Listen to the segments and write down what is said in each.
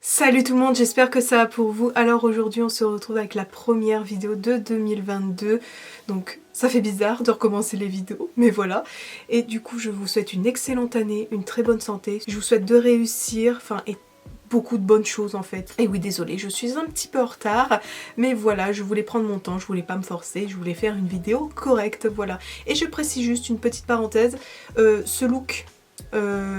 Salut tout le monde, j'espère que ça va pour vous. Alors aujourd'hui on se retrouve avec la première vidéo de 2022. Donc ça fait bizarre de recommencer les vidéos, mais voilà. Et du coup je vous souhaite une excellente année, une très bonne santé. Je vous souhaite de réussir, et beaucoup de bonnes choses en fait. Et oui, désolée, je suis un petit peu en retard, mais voilà, je voulais prendre mon temps, je voulais pas me forcer, je voulais faire une vidéo correcte, voilà. Et je précise juste une petite parenthèse, ce look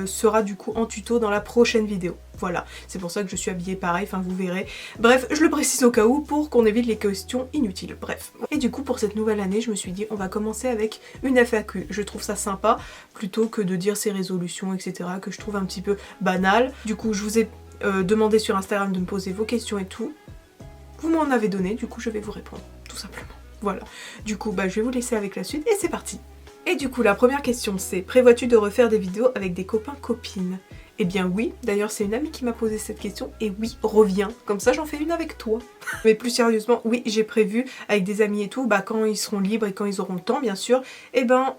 sera du coup en tuto dans la prochaine vidéo. Voilà, c'est pour ça que je suis habillée pareil, vous verrez. Bref, je le précise au cas où pour qu'on évite les questions inutiles, bref. Et du coup pour cette nouvelle année, je me suis dit on va commencer avec une FAQ. Je trouve ça sympa, plutôt que de dire ses résolutions, etc. que je trouve un petit peu banal. Du coup je vous ai demandé sur Instagram de me poser vos questions et tout. Vous m'en avez donné, du coup je vais vous répondre, tout simplement. Voilà, du coup je vais vous laisser avec la suite et c'est parti. Et du coup la première question c'est: prévois-tu de refaire des vidéos avec des copains-copines? Eh bien oui, d'ailleurs c'est une amie qui m'a posé cette question et oui, reviens, comme ça j'en fais une avec toi. Mais plus sérieusement, oui, j'ai prévu avec des amis et tout, quand ils seront libres et quand ils auront le temps bien sûr,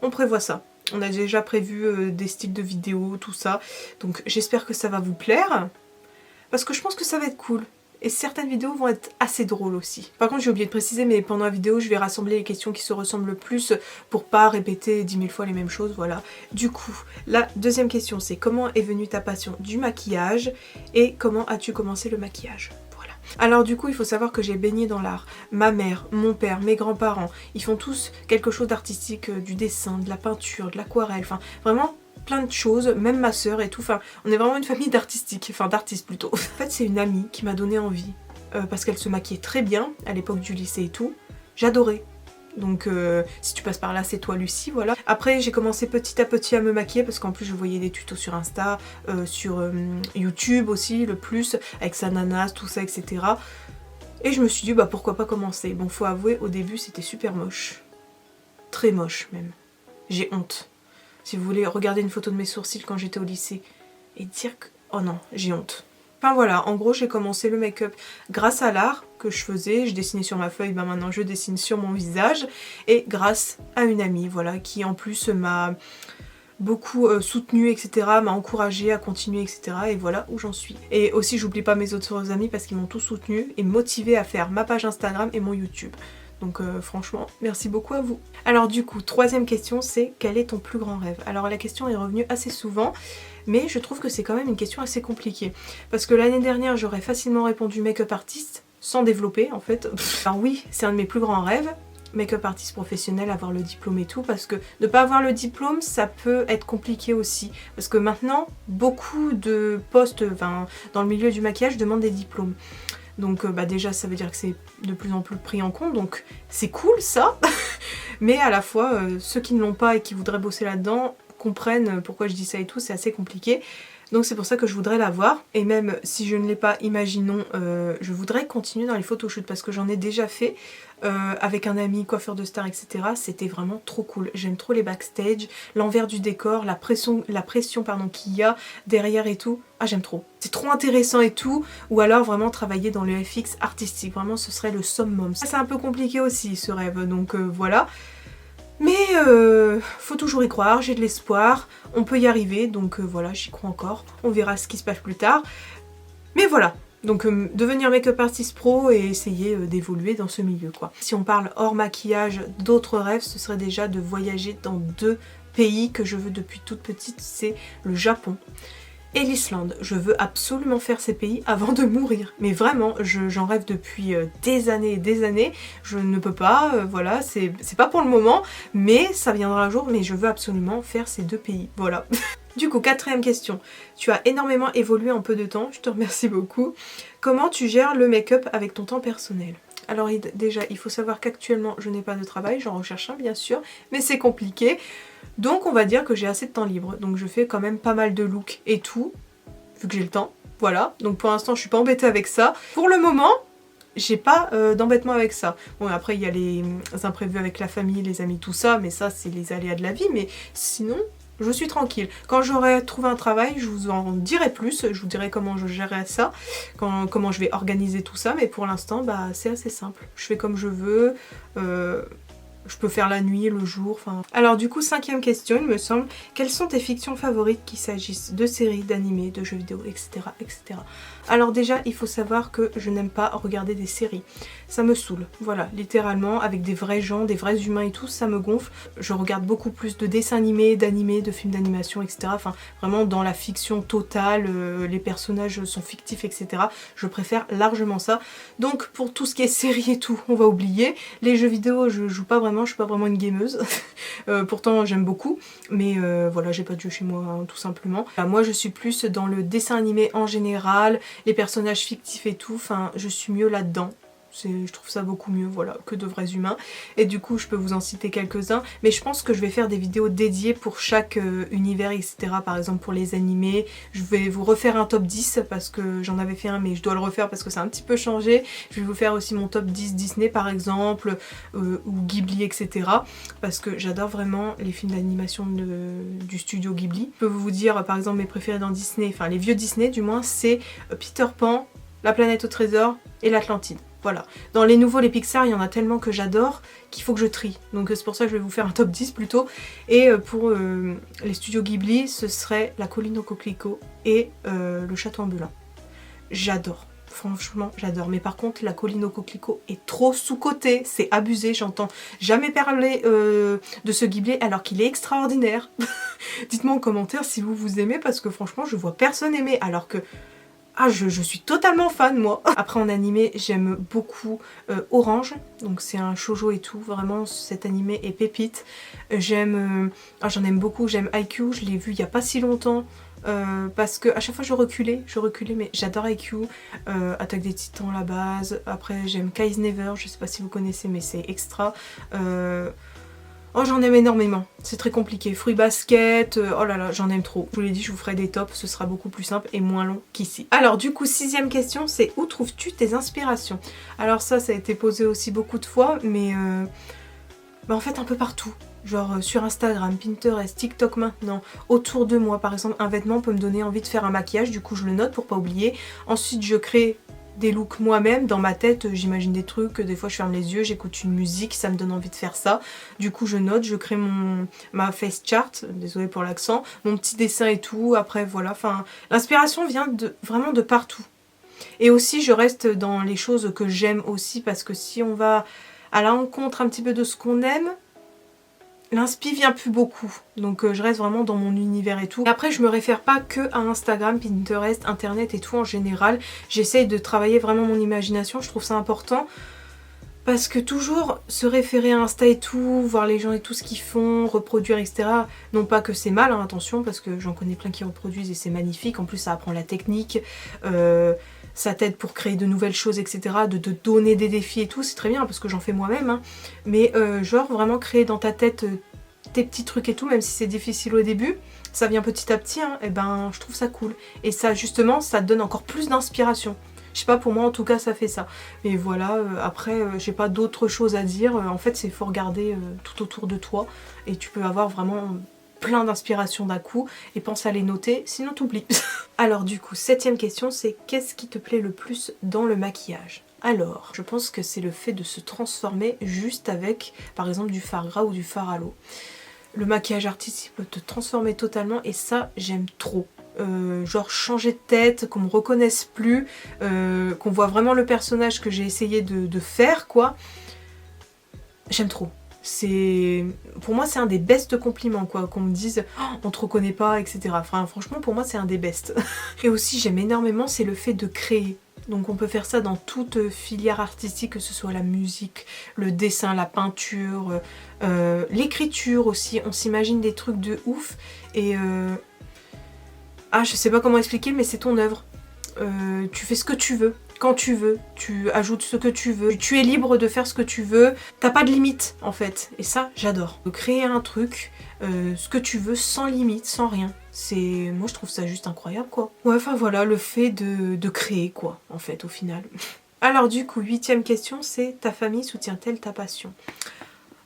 on prévoit ça. On a déjà prévu des styles de vidéos, tout ça, donc j'espère que ça va vous plaire, parce que je pense que ça va être cool. Et certaines vidéos vont être assez drôles aussi. Par contre j'ai oublié de préciser, mais pendant la vidéo je vais rassembler les questions qui se ressemblent le plus pour pas répéter 10 000 fois les mêmes choses, voilà. Du coup, la deuxième question c'est: comment est venue ta passion du maquillage et comment as-tu commencé le maquillage? Voilà. Alors du coup il faut savoir que j'ai baigné dans l'art. Ma mère, mon père, mes grands-parents, ils font tous quelque chose d'artistique, du dessin, de la peinture, de l'aquarelle, vraiment plein de choses, même ma soeur et tout, on est vraiment une famille d'artistes plutôt. En fait c'est une amie qui m'a donné envie, parce qu'elle se maquillait très bien à l'époque du lycée et tout, j'adorais. Donc si tu passes par là c'est toi Lucie, voilà. Après j'ai commencé petit à petit à me maquiller parce qu'en plus je voyais des tutos sur Insta, sur YouTube aussi le plus, avec sa nanasse, tout ça etc. Et je me suis dit pourquoi pas commencer. Bon faut avouer au début c'était super moche, très moche même, j'ai honte. Si vous voulez regarder une photo de mes sourcils quand j'étais au lycée et dire que... oh non, j'ai honte. Voilà, en gros j'ai commencé le make-up grâce à l'art que je faisais, je dessinais sur ma feuille, maintenant je dessine sur mon visage, et grâce à une amie, voilà, qui en plus m'a beaucoup soutenue, etc., m'a encouragée à continuer, etc., et voilà où j'en suis. Et aussi j'oublie pas mes autres amis parce qu'ils m'ont tous soutenue et motivée à faire ma page Instagram et mon YouTube. Donc franchement, merci beaucoup à vous. Alors du coup, troisième question, c'est: quel est ton plus grand rêve? Alors la question est revenue assez souvent, mais je trouve que c'est quand même une question assez compliquée. Parce que l'année dernière, j'aurais facilement répondu make-up artiste, sans développer en fait. Alors oui, c'est un de mes plus grands rêves, make-up artiste professionnel, avoir le diplôme et tout, parce que ne pas avoir le diplôme, ça peut être compliqué aussi. Parce que maintenant, beaucoup de postes dans le milieu du maquillage demandent des diplômes. Donc déjà ça veut dire que c'est de plus en plus pris en compte, donc c'est cool ça. Mais à la fois ceux qui ne l'ont pas et qui voudraient bosser là-dedans comprennent pourquoi je dis ça et tout, c'est assez compliqué. Donc c'est pour ça que je voudrais l'avoir. Et même si je ne l'ai pas, imaginons, je voudrais continuer dans les photoshoots parce que j'en ai déjà fait avec un ami, coiffeur de star, etc. C'était vraiment trop cool. J'aime trop les backstage, l'envers du décor, la pression qu'il y a derrière et tout. Ah j'aime trop. C'est trop intéressant et tout. Ou alors vraiment travailler dans le FX artistique. Vraiment ce serait le summum. C'est un peu compliqué aussi ce rêve, donc voilà. Mais faut toujours y croire, j'ai de l'espoir, on peut y arriver, donc voilà, j'y crois encore. On verra ce qui se passe plus tard. Mais voilà, donc devenir make-up artist pro et essayer d'évoluer dans ce milieu quoi. Si on parle hors maquillage, d'autres rêves, ce serait déjà de voyager dans 2 pays que je veux depuis toute petite, c'est le Japon et l'Islande. Je veux absolument faire ces pays avant de mourir. Mais vraiment, j'en rêve depuis des années et des années. Je ne peux pas, voilà, c'est pas pour le moment, mais ça viendra un jour, mais je veux absolument faire ces 2 pays, voilà. Du coup, 4e question. Tu as énormément évolué en peu de temps, je te remercie beaucoup. Comment tu gères le make-up avec ton temps personnel? Alors déjà, il faut savoir qu'actuellement, je n'ai pas de travail, j'en recherche un bien sûr, mais c'est compliqué. Donc on va dire que j'ai assez de temps libre, donc je fais quand même pas mal de looks et tout, vu que j'ai le temps, voilà. Donc pour l'instant je suis pas embêtée avec ça. Pour le moment, j'ai pas d'embêtement avec ça. Bon après il y a les imprévus avec la famille, les amis, tout ça, mais ça c'est les aléas de la vie, mais sinon je suis tranquille. Quand j'aurai trouvé un travail, je vous en dirai plus, je vous dirai comment je gérerai ça, comment je vais organiser tout ça, mais pour l'instant c'est assez simple. Je fais comme je veux, Je peux faire la nuit, le jour, enfin... Alors du coup, 5e question, il me semble. Quelles sont tes fictions favorites, qu'il s'agisse de séries, d'animés, de jeux vidéo, etc., etc. Alors déjà, il faut savoir que je n'aime pas regarder des séries. Ça me saoule, voilà, littéralement, avec des vrais gens, des vrais humains et tout, ça me gonfle. Je regarde beaucoup plus de dessins animés, d'animés, de films d'animation, etc. Enfin, vraiment dans la fiction totale, les personnages sont fictifs, etc. Je préfère largement ça. Donc pour tout ce qui est séries et tout, on va oublier. Les jeux vidéo, je joue pas vraiment, je suis pas vraiment une gameuse. Pourtant j'aime beaucoup, mais voilà, j'ai pas de jeu chez moi, hein, tout simplement. Moi je suis plus dans le dessin animé en général, les personnages fictifs et tout, enfin je suis mieux là-dedans. Je trouve ça beaucoup mieux, voilà, que de vrais humains. Et du coup, je peux vous en citer quelques-uns. Mais je pense que je vais faire des vidéos dédiées pour chaque univers, etc. Par exemple, pour les animés. Je vais vous refaire un top 10 parce que j'en avais fait un, mais je dois le refaire parce que c'est un petit peu changé. Je vais vous faire aussi mon top 10 Disney, par exemple, ou Ghibli, etc. Parce que j'adore vraiment les films d'animation du studio Ghibli. Je peux vous dire, par exemple, mes préférés dans Disney, enfin les vieux Disney du moins, c'est Peter Pan, La planète au trésor et l'Atlantide. Voilà. Dans les nouveaux, les Pixar, il y en a tellement que j'adore qu'il faut que je trie. Donc c'est pour ça que je vais vous faire un top 10 plutôt. Et pour les studios Ghibli, ce serait La colline aux coquelicots et Le château ambulant. J'adore. Franchement, j'adore. Mais par contre, La colline aux coquelicots est trop sous-cotée. C'est abusé. J'entends jamais parler de ce Ghibli alors qu'il est extraordinaire. Dites-moi en commentaire si vous aimez parce que franchement, je vois personne aimer alors que... Ah, je suis totalement fan, moi. Après, en animé, j'aime beaucoup Orange. Donc, c'est un shoujo et tout. Vraiment, cet animé est pépite. J'aime... j'en aime beaucoup. J'aime IQ. Je l'ai vu il n'y a pas si longtemps. Parce que à chaque fois, je reculais. Mais j'adore IQ. Attaque des Titans, la base. Après, j'aime Kai's Never. Je sais pas si vous connaissez, mais c'est extra. Oh, j'en aime énormément, c'est très compliqué. Fruit basket, oh là là, j'en aime trop. Je vous l'ai dit, je vous ferai des tops, ce sera beaucoup plus simple et moins long qu'ici. Alors du coup, 6e question, c'est où trouves-tu tes inspirations? Alors ça a été posé aussi beaucoup de fois, mais en fait un peu partout. Genre sur Instagram, Pinterest, TikTok maintenant, autour de moi. Par exemple, un vêtement peut me donner envie de faire un maquillage, du coup je le note pour pas oublier. Ensuite, je crée des looks moi-même, dans ma tête j'imagine des trucs, des fois je ferme les yeux, j'écoute une musique, ça me donne envie de faire ça, du coup je note, je crée ma face chart, désolée pour l'accent, mon petit dessin et tout, après voilà, enfin l'inspiration vient vraiment de partout. Et aussi je reste dans les choses que j'aime aussi, parce que si on va à l'encontre un petit peu de ce qu'on aime, l'inspi vient plus beaucoup, donc je reste vraiment dans mon univers et tout. Et après je me réfère pas que à Instagram, Pinterest, internet et tout en général. J'essaye de travailler vraiment mon imagination, je trouve ça important. Parce que toujours se référer à Insta et tout, voir les gens et tout ce qu'ils font, reproduire, etc. Non pas que c'est mal, hein, attention, parce que j'en connais plein qui reproduisent et c'est magnifique. En plus ça apprend la technique, ça t'aide pour créer de nouvelles choses, etc. De te donner des défis et tout, c'est très bien parce que j'en fais moi-même. Hein. Mais genre vraiment créer dans ta tête tes petits trucs et tout, même si c'est difficile au début, ça vient petit à petit, hein, et ben je trouve ça cool. Et ça justement, ça te donne encore plus d'inspiration. Je sais pas, pour moi en tout cas ça fait ça. Et voilà, après j'ai pas d'autre chose à dire. En fait c'est faut regarder tout autour de toi et tu peux avoir vraiment plein d'inspiration d'un coup et pense à les noter, sinon t'oublies. Alors du coup, 7e question, c'est qu'est-ce qui te plaît le plus dans le maquillage? Alors, je pense que c'est le fait de se transformer juste avec, par exemple, du fard gras ou du fard à l'eau. Le maquillage artistique peut te transformer totalement et ça, j'aime trop. Genre changer de tête, qu'on me reconnaisse plus, qu'on voit vraiment le personnage que j'ai essayé de faire, quoi. J'aime trop. Pour moi c'est un des best compliments, quoi, qu'on me dise oh, on te reconnaît pas, etc. Enfin franchement pour moi c'est un des best. Et aussi j'aime énormément, c'est le fait de créer. Donc on peut faire ça dans toute filière artistique, que ce soit la musique, le dessin, la peinture, l'écriture aussi. On s'imagine des trucs de ouf et ah, je sais pas comment expliquer, mais c'est ton œuvre. Tu fais ce que tu veux, quand tu veux, tu ajoutes ce que tu veux, tu es libre de faire ce que tu veux, t'as pas de limite en fait, et ça j'adore. De créer un truc, ce que tu veux, sans limite, sans rien, moi je trouve ça juste incroyable quoi. Ouais, enfin voilà, le fait de créer quoi, en fait, au final. Alors du coup, 8e question, c'est ta famille soutient-elle ta passion?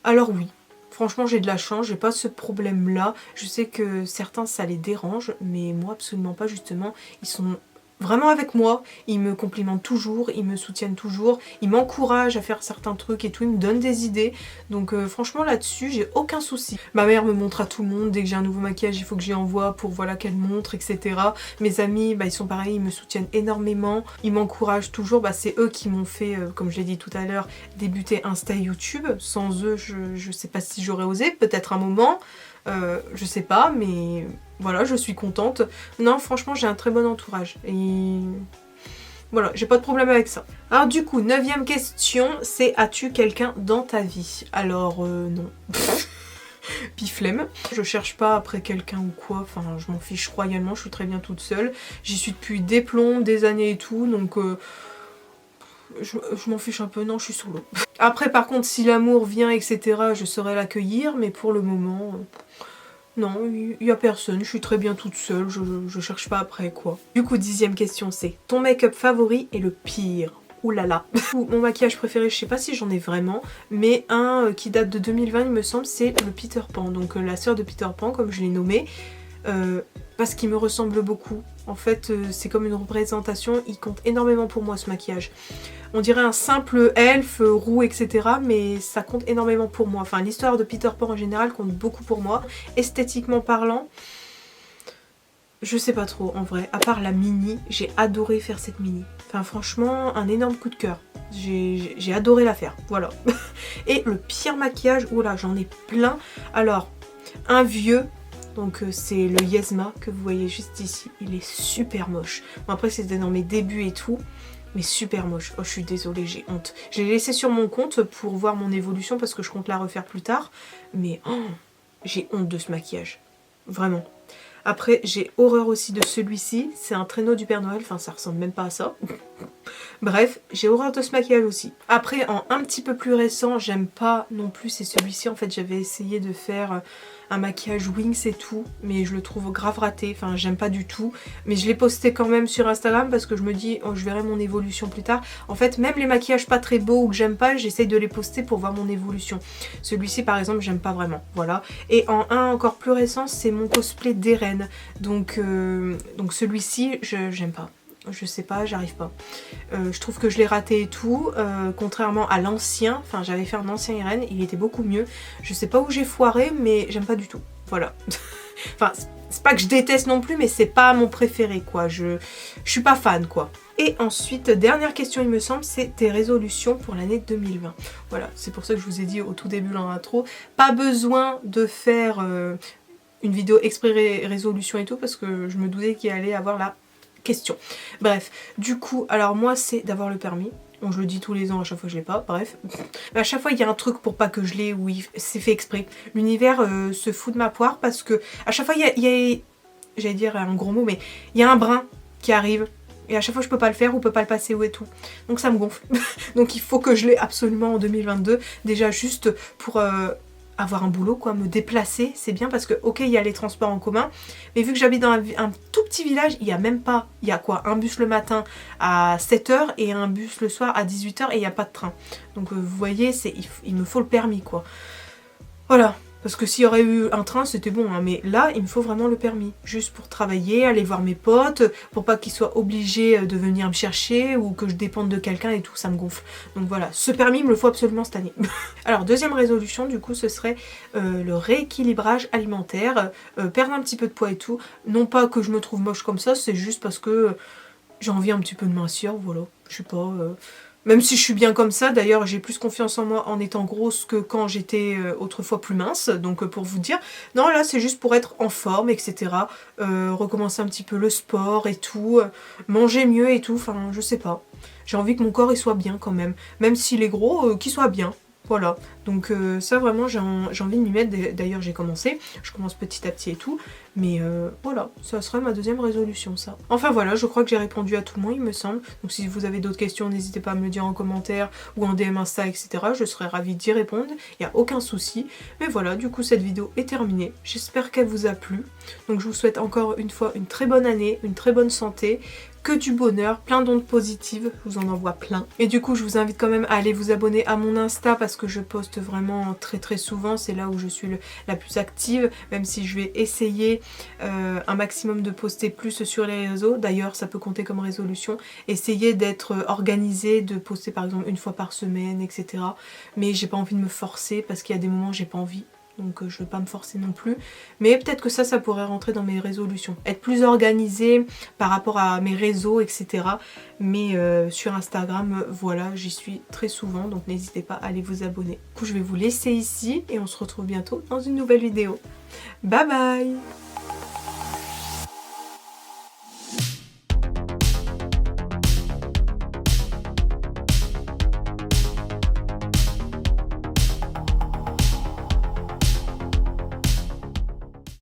Alors oui. Franchement, j'ai de la chance, j'ai pas ce problème-là. Je sais que certains, ça les dérange, mais moi, absolument pas, justement. Ils sont vraiment avec moi, ils me complimentent toujours, ils me soutiennent toujours, ils m'encouragent à faire certains trucs et tout, ils me donnent des idées. Donc franchement là-dessus, j'ai aucun souci. Ma mère me montre à tout le monde, dès que j'ai un nouveau maquillage, il faut que j'y envoie pour voilà qu'elle montre, etc. Mes amis, bah, ils sont pareils, ils me soutiennent énormément, ils m'encouragent toujours, bah, c'est eux qui m'ont fait, comme je l'ai dit tout à l'heure, débuter Insta et YouTube. Sans eux, je sais pas si j'aurais osé, peut-être un moment, je sais pas, mais voilà, je suis contente. Non, franchement, j'ai un très bon entourage. Et voilà, j'ai pas de problème avec ça. Alors du coup, 9e question, c'est as-tu quelqu'un dans ta vie? Alors, non. Puis flemme. Je cherche pas après quelqu'un ou quoi, enfin, je m'en fiche royalement, je suis très bien toute seule. J'y suis depuis des plombs, des années et tout, donc... je m'en fiche un peu, non, je suis solo. Après, par contre, si l'amour vient, etc., je saurais l'accueillir, mais pour le moment... non, il y a personne, je suis très bien toute seule, je cherche pas après quoi. Du coup, 10e question, c'est ton make-up favori et le pire. Ouh là là. Mon maquillage préféré, je sais pas si j'en ai vraiment, mais un qui date de 2020, il me semble, c'est le Peter Pan. Donc la sœur de Peter Pan, comme je l'ai nommé, parce qu'il me ressemble beaucoup. En fait, c'est comme une représentation, il compte énormément pour moi ce maquillage. On dirait un simple elfe, roux, etc. Mais ça compte énormément pour moi. Enfin, l'histoire de Peter Pan en général compte beaucoup pour moi. Esthétiquement parlant, je sais pas trop en vrai. À part la mini, j'ai adoré faire cette mini. Enfin, franchement, un énorme coup de cœur. J'ai adoré la faire, voilà. Et le pire maquillage, oula, j'en ai plein. Alors, un vieux... donc c'est le Yesma que vous voyez juste ici, il est super moche. Bon, après c'était dans mes débuts et tout, mais super moche. Oh, je suis désolée, j'ai honte. Je l'ai laissé sur mon compte pour voir mon évolution parce que je compte la refaire plus tard, mais oh, j'ai honte de ce maquillage, vraiment. Après j'ai horreur aussi de celui-ci, c'est un traîneau du Père Noël, enfin ça ressemble même pas à ça. Bref, j'ai horreur de ce maquillage aussi. Après, en un petit peu plus récent, j'aime pas non plus, c'est celui-ci. En fait, j'avais essayé de faire un maquillage Wings et tout, mais je le trouve grave raté. Enfin, j'aime pas du tout. Mais je l'ai posté quand même sur Instagram parce que je me dis, oh, je verrai mon évolution plus tard. En fait, même les maquillages pas très beaux ou que j'aime pas, j'essaye de les poster pour voir mon évolution. Celui-ci, par exemple, j'aime pas vraiment. Voilà. Et en un encore plus récent, c'est mon cosplay d'Eren. Donc celui-ci, j'aime pas. Je sais pas, j'arrive pas. Je trouve que je l'ai raté et tout, contrairement à l'ancien, enfin j'avais fait un ancien Eren, il était beaucoup mieux. Je sais pas où j'ai foiré, mais j'aime pas du tout. Voilà. Enfin, c'est pas que je déteste non plus, mais c'est pas mon préféré quoi. Je suis pas fan quoi. Et ensuite, dernière question il me semble, c'est tes résolutions pour l'année 2020. Voilà, c'est pour ça que je vous ai dit au tout début dans l'intro, pas besoin de faire une vidéo exprès résolution et tout, parce que je me doutais qu'il allait avoir la question. Bref, du coup, alors moi c'est d'avoir le permis. Bon, je le dis tous les ans, à chaque fois je l'ai pas, bref. Mais à chaque fois il y a un truc pour pas que je l'ai, oui, c'est fait exprès. L'univers se fout de ma poire parce que à chaque fois il y a j'allais dire un gros mot, mais il y a un brin qui arrive. Et à chaque fois je peux pas le faire ou peux pas le passer ou et tout. Donc ça me gonfle. Donc il faut que je l'ai absolument en 2022. Déjà juste pour... avoir un boulot quoi, me déplacer, c'est bien parce que ok il y a les transports en commun, mais vu que j'habite dans un tout petit village, il y a même pas, il y a quoi, un bus le matin à 7 h et un bus le soir à 18 h et il n'y a pas de train. Donc vous voyez, il me faut le permis quoi. Voilà. Parce que s'il y aurait eu un train, c'était bon, hein, mais là, il me faut vraiment le permis. Juste pour travailler, aller voir mes potes, pour pas qu'ils soient obligés de venir me chercher ou que je dépende de quelqu'un et tout, ça me gonfle. Donc voilà, ce permis, il me le faut absolument cette année. Alors, deuxième résolution, du coup, ce serait le rééquilibrage alimentaire, perdre un petit peu de poids et tout. Non pas que je me trouve moche comme ça, c'est juste parce que j'ai envie un petit peu de mincir, voilà. Je sais pas... Même si je suis bien comme ça, d'ailleurs j'ai plus confiance en moi en étant grosse que quand j'étais autrefois plus mince, donc pour vous dire, non là c'est juste pour être en forme, etc. Recommencer un petit peu le sport et tout, manger mieux et tout, enfin je sais pas. J'ai envie que mon corps il soit bien quand même, même s'il est gros, qu'il soit bien. Voilà, donc ça vraiment j'ai envie de m'y mettre, d'ailleurs j'ai commencé, je commence petit à petit et tout, mais voilà, ça serait ma deuxième résolution ça. Enfin voilà, je crois que j'ai répondu à tout le monde il me semble, donc si vous avez d'autres questions n'hésitez pas à me le dire en commentaire ou en DM Insta etc, je serais ravie d'y répondre, il n'y a aucun souci. Mais voilà, du coup cette vidéo est terminée, j'espère qu'elle vous a plu, donc je vous souhaite encore une fois une très bonne année, une très bonne santé, que du bonheur, plein d'ondes positives, je vous en envoie plein. Et du coup je vous invite quand même à aller vous abonner à mon Insta parce que je poste poste vraiment très souvent, c'est là où je suis la plus active, même si je vais essayer un maximum de poster plus sur les réseaux. D'ailleurs ça peut compter comme résolution, essayer d'être organisée, de poster par exemple une fois par semaine, etc. Mais j'ai pas envie de me forcer parce qu'il y a des moments où j'ai pas envie. Donc je ne veux pas me forcer non plus. Mais peut-être que ça pourrait rentrer dans mes résolutions. Être plus organisée par rapport à mes réseaux, etc. Mais sur Instagram, voilà, j'y suis très souvent. Donc n'hésitez pas à aller vous abonner. Du coup, je vais vous laisser ici et on se retrouve bientôt dans une nouvelle vidéo. Bye bye!